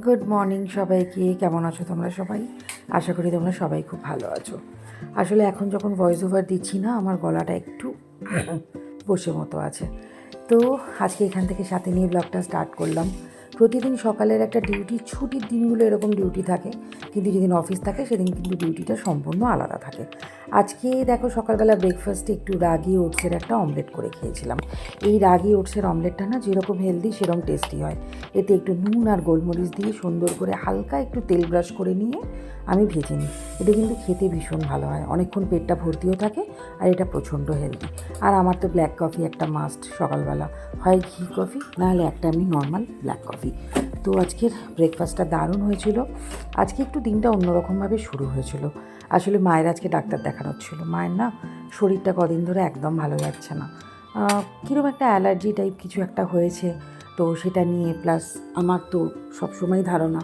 Good morning সবাইকে। কেমন আছো তোমরা সবাই? আশা করি তোমরা সবাই খুব ভালো আছো। আসলে এখন যখন ভয়েস ওভার দিচ্ছি না, আমার গলাটা একটু বসে মতো আছে। তো আজকে এখান থেকে সাথে নিয়ে ব্লগটা স্টার্ট করলাম। প্রতিদিন সকালের একটা ডিউটি, ছুটির দিনগুলো এরকম ডিউটি থাকে, কিন্তু যেদিন অফিস থাকে সেদিন কিন্তু ডিউটিটা সম্পূর্ণ আলাদা থাকে। আজকে দেখো সকালবেলা ব্রেকফাস্টে একটু রাগি ওটসের একটা অমলেট করে খেয়েছিলাম। এই রাগি ওটসের অমলেটটা না যেরকম হেলদি সেরকম টেস্টি হয়। এতে একটু নুন আর গোলমরিচ দিয়ে সুন্দর করে হালকা একটু তেল ব্রাশ করে নিয়ে আমি ভেজে নিই। এটা কিন্তু খেতে ভীষণ ভালো হয়, অনেকক্ষণ পেটটা ভর্তিও থাকে, আর এটা প্রচণ্ড হেলদি। আর আমার তো ব্ল্যাক কফি একটা মাস্ট সকালবেলা, হয় ঘি কফি নাহলে একটা এমনি নর্মাল ব্ল্যাক কফি। তো আজকের ব্রেকফাস্টটা দারুণ হয়েছিল। আজকে একটু দিনটা অন্যরকমভাবে শুরু হয়েছিল। আসলে মায়ের আজকে ডাক্তার দেখানোর ছিল। মায়ের না শরীরটা কদিন ধরে একদম ভালো যাচ্ছে না, কীরকম একটা অ্যালার্জি টাইপ কিছু একটা হয়েছে। তো সেটা নিয়ে প্লাস আমার তো সবসময় ধারণা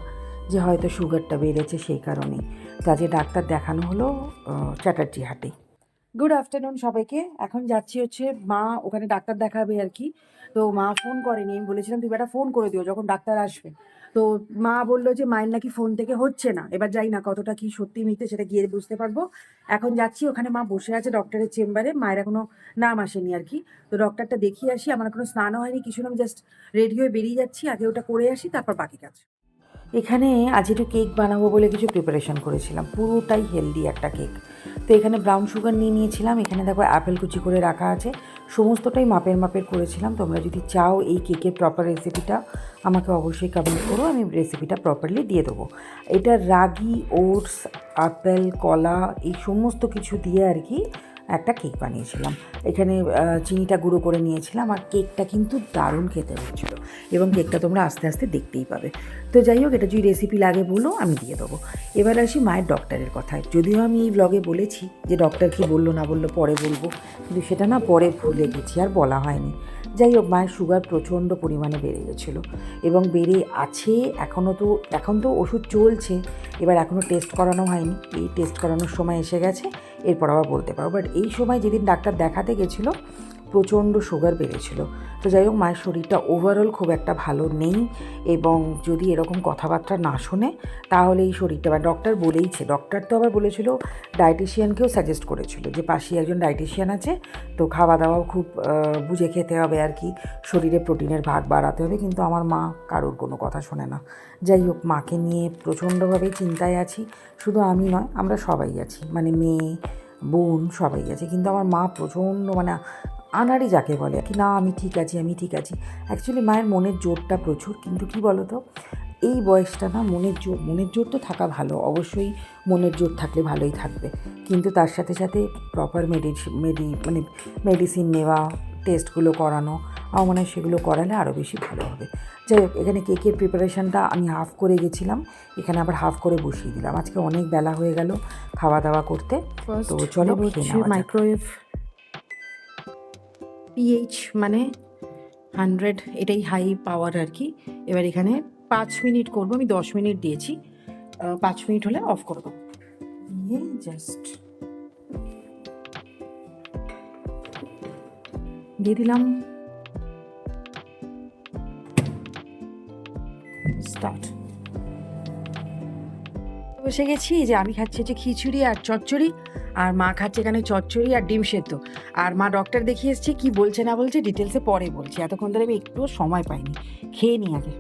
যে হয়তো সুগারটা বেড়েছে সেই কারণেই। তো আজকে ডাক্তার দেখানো হলো চ্যাটার্জি হাটে। গুড আফটারনুন সবাইকে। এখন যাচ্ছি হচ্ছে মা ওখানে ডাক্তার দেখাবে আর কি। তো মা ফোন করেনি, আমি বলেছিলাম তুমি একটা ফোন করে দিও যখন ডাক্তার আসবে। তো মা বললো যে মায়ের নাকি ফোন থেকে হচ্ছে না। এবার যাই না কতটা কি সত্যি মিথ্যে সেটা গিয়ে বুঝতে পারবো। এখন যাচ্ছি, ওখানে মা বসে আছে ডক্টরের চেম্বারে, মায়ের এখনো নাম আসেনি আর কি। তো ডক্টরটা দেখিয়ে আসি, আমার এখনো স্নানও হয়নি কিছু না, আমি জাস্ট রেডি হয়ে বেরিয়ে যাচ্ছি। আগে ওটা করে আসি, তারপর বাকি কাজ। এখানে আজ একটু কেক বানাবো বলে কিছু প্রিপারেশন করেছিলাম, পুরোটাই হেলদি একটা কেক। তো এখানে ব্রাউন সুগার নিয়ে নিয়েছিলাম, এখানে দেখো অ্যাপেল কুচি করে রাখা আছে, সমস্তটাই মাপের মাপের করেছিলাম। তোমরা যদি চাও এই কেকের প্রপার রেসিপিটা আমাকে অবশ্যই কমেন্ট করো, আমি রেসিপিটা প্রপারলি দিয়ে দেবো। এটা রাগি, ওটস, আপেল, কলা এই সমস্ত কিছু দিয়ে আর কি একটা কেক বানিয়েছিলাম। এখানে চিনিটা গুঁড়ো করে নিয়েছিলাম, আর কেকটা কিন্তু দারুণ খেতে হয়েছিল, এবং কেকটা তোমরা আস্তে আস্তে দেখতেই পাবে। তো যাই হোক, এটা যদি রেসিপি লাগে বলো, আমি দিয়ে দেবো। এবার আসি মায়ের ডক্টরের কথায়। যদিও আমি এই ব্লগে বলেছি যে ডক্টর কী বললো না বললো পরে বলবো, কিন্তু সেটা না পরে ভুলে গেছি, আর বলা হয়নি। যাই হোক, মায়ের সুগার প্রচণ্ড পরিমাণে বেড়ে গেছিলো এবং বেড়ে আছে এখন তো ওষুধ চলছে। এবার এখনও টেস্ট করানো হয়নি, এই টেস্ট করানোর সময় এসে গেছে, এরপর আবার বলতে পারবো। বাট এই সময় যেদিন ডাক্তার দেখাতে গেছিলো প্রচণ্ড সুগার বেড়েছিল। তো যাই হোক, মায়ের শরীরটা ওভারঅল খুব একটা ভালো নেই, এবং যদি এরকম কথাবার্তা না শোনে তাহলে এই শরীরটা, বা ডক্টর বলেইছে, ডক্টর তো আবার বলেছিল, ডায়েটিশিয়ানকেও সাজেস্ট করেছিল যে পাশেই একজন ডায়েটিশিয়ান আছে, তো খাওয়া দাওয়াও খুব বুঝে খেতে হবে আর কি, শরীরে প্রোটিনের ভাগ বাড়াতে হবে। কিন্তু আমার মা কারোর কোনো কথা শোনে না। যাই হোক, মাকে নিয়ে প্রচণ্ডভাবে চিন্তায় আছি। শুধু আমি নয়, আমরা সবাই আছি, মানে মেয়ে, বোন সবাই আছে। কিন্তু আমার মা প্রচণ্ড মানে আনাড়ি যাকে বলে কি, না আমি ঠিক আছি, আমি ঠিক আছি। অ্যাকচুয়ালি মায়ের মনের জোরটা প্রচুর, কিন্তু কি বলো তো, এই বয়সটা না মনের জোর তো থাকা ভালো, অবশ্যই মনের জোর থাকলে ভালোই থাকবে, কিন্তু তার সাথে সাথে প্রপার মেডিসিন নেওয়া, টেস্টগুলো করানো, আমার মনে হয় সেগুলো করালে আরও বেশি ভালো হবে। যাই হোক, এখানে কেকের প্রিপারেশানটা আমি হাফ করে গেছিলাম, এখানে আবার হাফ করে বসিয়ে দিলাম। আজকে অনেক বেলা হয়ে গেল খাওয়া দাওয়া করতে। তো চলো খেয়ে নেওয়া যাক। মাইক্রোওয়েভ পিএইচ মানে 100, এটাই হাই পাওয়ার আর কি। এবার এখানে 5 মিনিট করবো, আমি 10 মিনিট দিয়েছি, 5 মিনিট হলে অফ করে দেবো। দিয়ে জাস্ট দিয়ে দিলাম স্টার্ট। বসে গেছি, যে আমি খাচ্ছি হচ্ছে খিচুড়ি আর চচ্চড়ি, আর মা খাচ্ছে এখানে চচ্চড়ি আর ডিম সেদ্ধ। আর মা ডক্টর দেখিয়ে এসছে, কী বলছে না বলছে ডিটেলসে পরে বলছি, এতক্ষণ ধরে আমি একটুও সময় পাইনি। খেয়ে নিই আগে।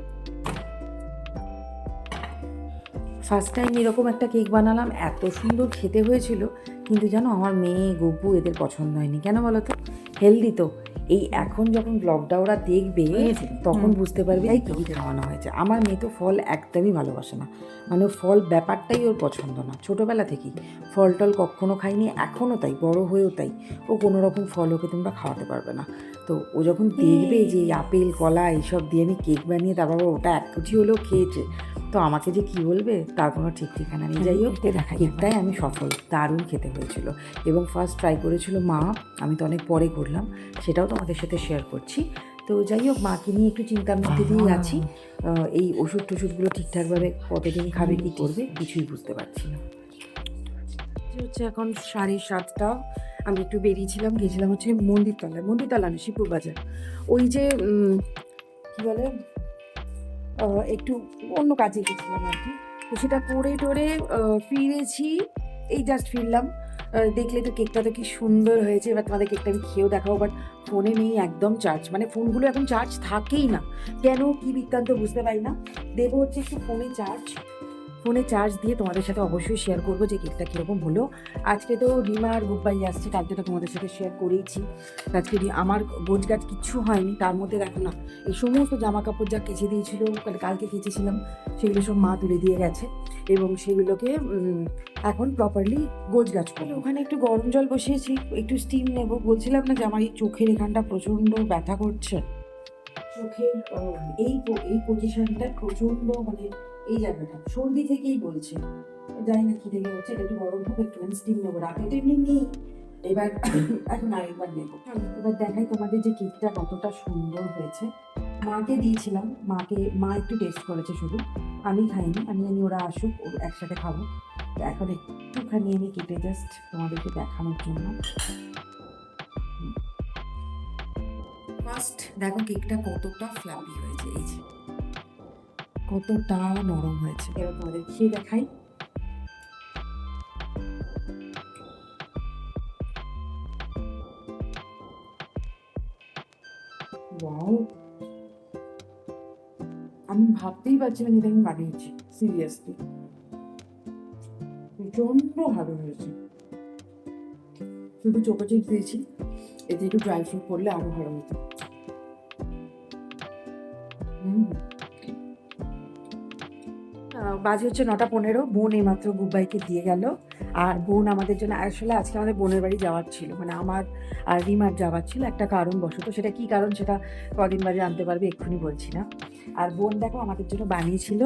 ফার্স্ট টাইম এরকম একটা কেক বানালাম, এত সুন্দর খেতে হয়েছিল। কিন্তু জানো, আমার মেয়ে গব্বু এদের পছন্দ হয়নি। কেন বলো তো? হেলদি তো। এই এখন যখন ব্লগটা ওরা দেখবে তখন বুঝতে পারবে এই কী খাওয়ানো হয়েছে। আমার মেয়ে তো ফল একদমই ভালোবাসে না, মানে ফল ব্যাপারটাই ওর পছন্দ না, ছোটোবেলা থেকেই ফল টল কখনও খাইনি, এখনও তাই, বড় হয়েও তাই। ও কোনো রকম ফল ওকে তোমরা খাওয়াতে পারবে না। তো ও যখন দেখবে যে এই আপেল কলা এইসব দিয়ে আমি কেক বানিয়ে তারপর ওটা এক কুচি হলেও খেয়েছে, তো আমাকে যে কী বলবে তার কোনো ঠিক ঠিকানা নেই। যাই হোক, কেকটাই আমি সফল, দারুণ খেতে হয়েছিল। এবং ফার্স্ট ট্রাই করেছিল মা, আমি তো অনেক পরে করলাম, সেটাও তোমাদের সাথে শেয়ার করছি। তো যাই হোক, মাকে নিয়ে একটু চিন্তার মধ্যে দিয়েই আছি। এই ওষুধ টষুধগুলো ঠিকঠাকভাবে কতদিন খাবে, কী করবে, কিছুই বুঝতে পারছি না। হচ্ছে এখন 7:30, আমি একটু বেরিয়েছিলাম, গেছিলাম হচ্ছে মন্দিরতলা না, শিবপুর বাজার, ওই যে কী বলে একটু অন্য কাজে গেছিলাম আর কি। তো সেটা করে টোরে ফিরেছি, এই জাস্ট ফিরলাম। দেখলে তো কেকটা তো কি সুন্দর হয়েছে। এবার তোমাদের কেকটা আমি খেয়েও দেখাবো, বাট ফোনে নেই একদম চার্জ, মানে ফোনগুলো এখন চার্জ থাকেই না, কেন কি বৃত্তান্ত বুঝতে পারি না। দেবো হচ্ছে একটু ফোনে চার্জ দিয়ে তোমাদের সাথে অবশ্যই শেয়ার করবো যে কেকটা কীরকম হলো। আজকে তো রিমা আর বুবাই আসছে, কালকে তো তোমাদের সাথে শেয়ার করেইছি। আজকে আমার গোছগাছ কিচ্ছু হয়নি, তার মধ্যে দেখো না এই সমস্ত জামা কাপড় যা কেচে দিয়েছিল, কালকে কেচেছিলাম, সেগুলো সব মা তুলে দিয়ে গেছে এবং সেগুলোকে এখন প্রপারলি গোছগাছ করবো। ওখানে একটু গরম জল বসিয়েছি, একটু স্টিম নেবো। বলছিলাম না যে আমার এই চোখের এখানটা প্রচণ্ড ব্যথা করছে, চোখের এই পজিশনটা প্রচণ্ড, মানে এই জায়গাটা সর্দি থেকেই বলছে, জানি না কি থেকে হচ্ছে। এটা একটু গরম হোক, একটুখানি স্টিম নেবো, রাতে তো এমনি নেই, এবার এখন আরেকবার নেবো। এবার দেখাই তোমাদের যে কেকটা কতটা সুন্দর হয়েছে। মাকে দিয়েছিলাম, মা একটু টেস্ট করেছে শুধু, আমি খাইনি। আমি জানি ওরা আসুক, একসাথে খাবো। তো এখন একটুখানি আমি কেটে জাস্ট তোমাদেরকে দেখানোর জন্য। ফার্স্ট দেখো কেকটা কতটা ফ্লাপি হয়েছে, এই যে কতটা নরম হয়েছে। এবার তোমাদের খেয়ে দেখাই। ওয়াও, আমি ভাবতেই পারছি না যেটা আমি বানিয়েছি, সিরিয়াসলি প্রচন্ড ভালো হয়েছে। শুধু চোখো চিপস দিয়েছি, এতে একটু ড্রাই ফ্রুট করলে আরো ভালো হতো। বাজে হচ্ছে 9:15। বোন এইমাত্র বুবাইকে দিয়ে গেল। আর বোন আমাদের জন্য, আসলে আজকে আমাদের বোনের বাড়ি যাওয়ার ছিল, মানে আমার আর রিমার যাওয়ার ছিল একটা কারণবশত। সেটা কি কারণ সেটা কদিন বাদে জানতে পারবে, এক্ষুনি বলছি না। আর বোন দেখো আমাদের জন্য বানিয়েছিল,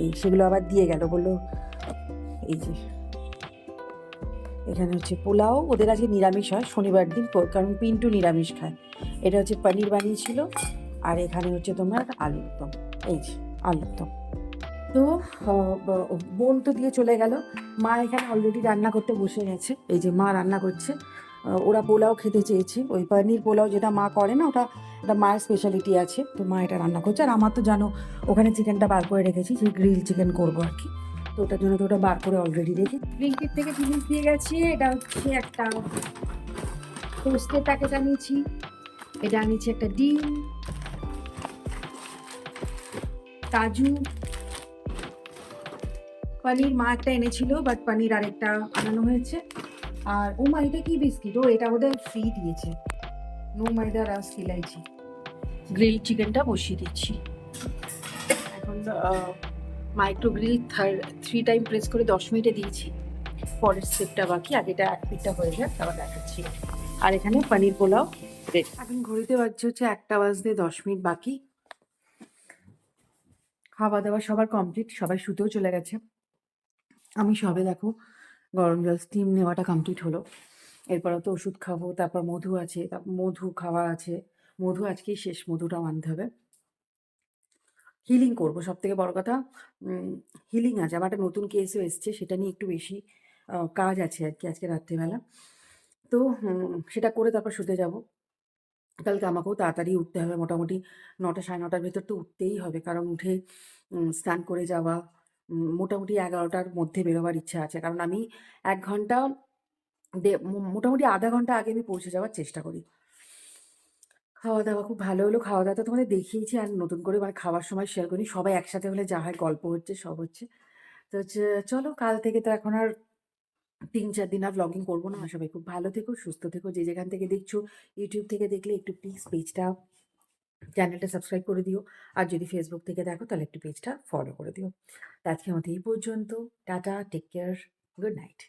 এই সেগুলো আবার দিয়ে গেল, বললো এই যে এখানে হচ্ছে পোলাও, ওদের আজকে নিরামিষ হয় শনিবার দিন, কারণ পিন্টু নিরামিষ খায়। এটা হচ্ছে পনির বানিয়েছিল, আর এখানে হচ্ছে তোমার আলুর দম, এই যে আলুর দম। তো বোন তো দিয়ে চলে গেল, মা এখানে অলরেডি রান্না করতে বসে গেছে, এই যে মা রান্না করছে। ওরা পোলাও খেতে চেয়েছে, ওই পনির পোলাও যেটা মা করে না, ওটা মায়ের স্পেশালিটি আছে, তো মা এটা রান্না করছে। আর আমার তো জানো ওখানে চিকেনটা বার করে রেখেছি, সেই গ্রিল চিকেন করবো আর কি, তো ওটার জন্য তো ওটা বার করে অলরেডি রেখে। ব্লিঙ্কিট থেকে জিনিস দিয়ে গেছে, এটা হচ্ছে একটা টোস্টের প্যাকেট আনিয়েছি, এটা আনিয়েছি একটা ডিম, কাজু, পনির মা একটা এনেছিল, বাট পনির আরেকটা আনানো হয়েছে। আর ও মা, এটা কি বিস্কিট? ও এটা বোধহয় ফ্রি দিয়েছে। নো ময়দা রাস ইলাইচি। গ্রিল চিকেনটা বসিয়ে দিচ্ছি এখন। মাইক্রো গ্রিল 3 টাইম প্রেস করে 10 মিনিটে দিয়েছি। পরের স্টেপটা বাকি, আগেটা 1 মিনিটটা হয়ে যায়, তারপর দেখাচ্ছি। আর এখানে পনির পোলাও রেডি। এখন ঘড়িতে বাজছে হচ্ছে 1টা বাজতে 10 মিনিট বাকি। খাওয়া দাওয়া সবার কমপ্লিট, সবাই শুতেও চলে গেছে। আমি সবে দেখো গরম জল স্টিম নেওয়াটা কমপ্লিট হলো। এরপরও তো ওষুধ খাবো, তারপর মধু আছে, তারপর মধু খাওয়া আছে। মধু আজকেই শেষ, মধুটা আনতে হবে। হিলিং করবো, সব থেকে বড় কথা হিলিং আছে। আমার একটা নতুন কেসও এসছে, সেটা নিয়ে একটু বেশি কাজ আছে আর কি আজকে রাত্রিবেলা। তো সেটা করে তারপর শুতে যাব। কালকে আমাকেও তাড়াতাড়ি উঠতে হবে, মোটামুটি 9টা 9:30টার ভেতর তো উঠতেই হবে, কারণ উঠে স্নান করে যাওয়া, মোটামুটি 11টার মধ্যে বেরোবার ইচ্ছা আছে। কারণ আমি 1 ঘন্টা মোটামুটি আধা ঘন্টা আগে আমি পৌঁছে যাওয়ার চেষ্টা করি। খাওয়া দাওয়া খুব ভালো হলো। খাওয়া দাওয়া তো তোমাদের দেখিয়েছি, আর নতুন করে মানে খাওয়ার সময় শেয়ার করি। সবাই একসাথে হলে যা হয়, গল্প হচ্ছে, সব হচ্ছে। তো হচ্ছে চলো, কাল থেকে তো এখন আর 3-4 দিন আর ব্লগিং করবো না। সবাই খুব ভালো থেকো, সুস্থ থেকো। যে যেখান থেকে দেখছো, ইউটিউব থেকে দেখলে একটু প্লিজ চ্যানেলটা সাবস্ক্রাইব করে দিও। আর যদি ফেসবুক থেকে দেখো তাহলে একটু পেজটা ফলো করে দিও। তো আজকের মতো এই পর্যন্ত। Tata, take care, good night.